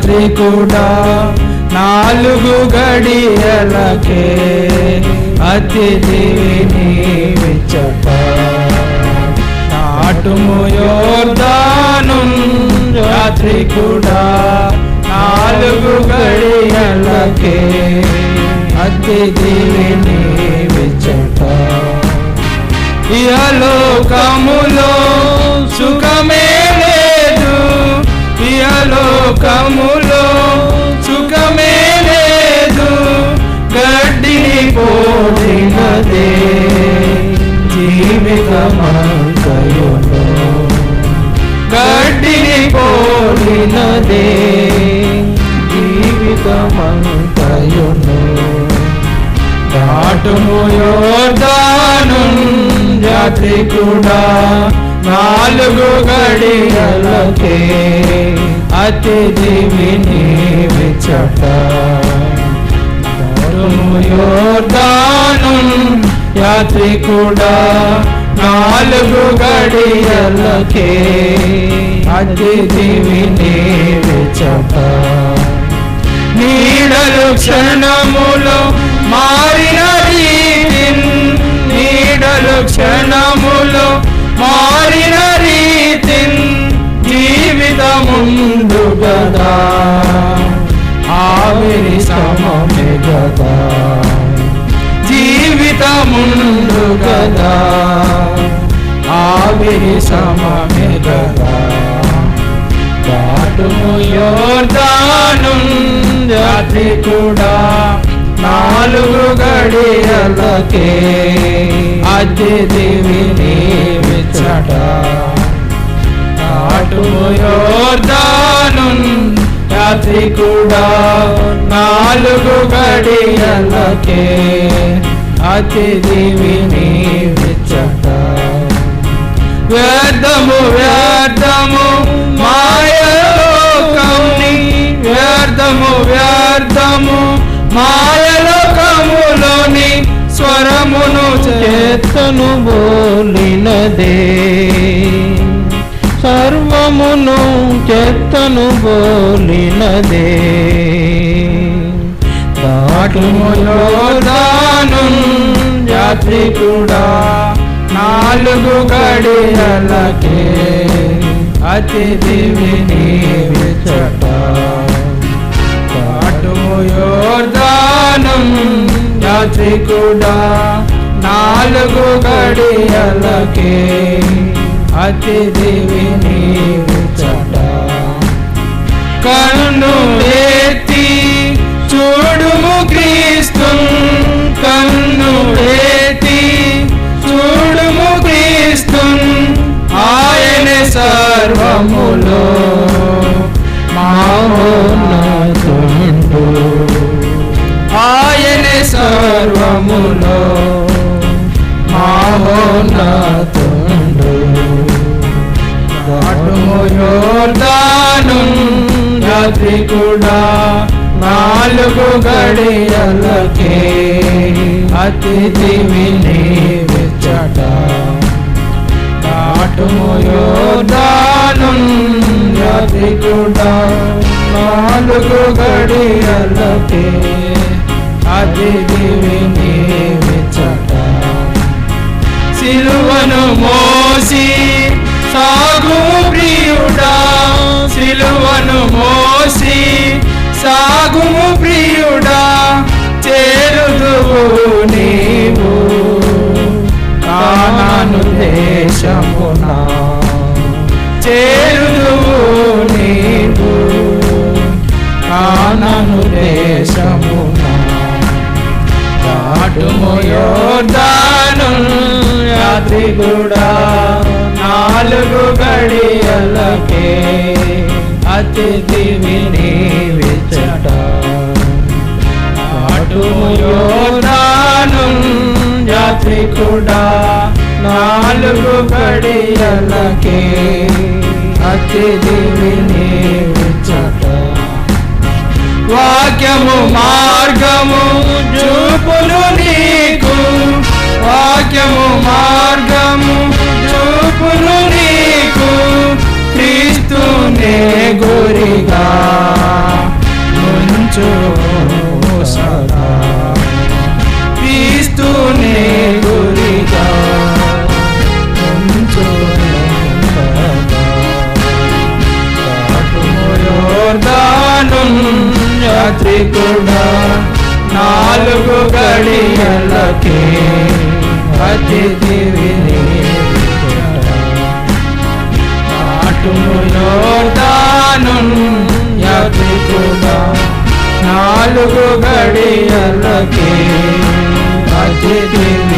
యాత్రికుడా 4 గడియలకే అతిథివి నీవిచ్చట నాటుము యోర్దాను యాత్రికుడా 4 గడియలకే అతిథివి నీవిచ్చట ఇహలోకములో సుఖమే లేదు ఇహలోకములో సుఖమే లేదు గడ్డిని పోడినదే జీవితమంతయును గడ్డిని పోడినదే జీవితమంతయును దాటుము యోర్దాను యాత్రికుడా 4 గడియలకే అతిథివి నీవిచ్చట దాటుము యోర్దాను యాత్రికుడా 4 గడియలకే అతిథివి నీవిచ్చట నీడలు క్షణములో మారిన రీతిన్ నీడలు క్షణములో మారిన రీతిన్ జీవితముందు గదా ఆవిరి సమమే గదా జీవితముందు గదా ఆవిరి సమమే గదా దాటుము యోర్దాను యాత్రికుడా 4 గడియలకే అతిథివి నీవిచ్చట దాటుము యోర్దాను యాత్రికుడా 4 గడియలకే అతిథివి నీవిచ్చట వ్యర్థము వ్యర్థము మాయలోకముని వ్యర్థము వ్యర్థము మాయలోకములోని స్వరమును చేతను బోలినదే సర్వమును చేతను బోలినదే దాటుము యోర్దాను యాత్రికుడా 4 గడియలకే అతిథివి నీవిచ్చట దాటుము యోర్దాను యాత్రికుడా 4 గడియలకే అతిథివి నీవిచ్చట కన్ను ఎత్తి చూడుము క్రీస్తున్ కన్ను ఎత్తి చూడుము క్రీస్తున్ ఆయనే సర్వములో మహోన్నతుడు ఆయనే సర్వములో మహోన్నతుడు దాటుము యోర్దాను యాత్రికుడా 4 గడియలకే అతిథివి నీవిచ్చట దాటుము యోర్దాను యాత్రికుడా 4 గడియలకే అతిథివి నీవిచ్చట సిలువను మోసి సాగు ప్రియుడా సిలువను మోసి సాగుము ప్రియుడా చేరుదువు నీవు కానాను దేశమునా చేరుదువు నీవు కానాను దేశమునా దాటుము యోర్దాను యాత్రికుడా 4 గడియలకే అతిథివి నీవిచ్చట దాటుము యోర్దాను యాత్రికుడా 4 గడియలకే అతిథివి నీవిచ్చట వాక్యము మార్గము చూపును నీకు వాక్యము మార్గము చూపును నీకు క్రీస్తునే గురిగా యాత్రికుడా నాలుగు గడియలకే అతిథివి నాటుము యోర్దానును యాత్రికుడా నాలుగు గడియలకే అతిథివి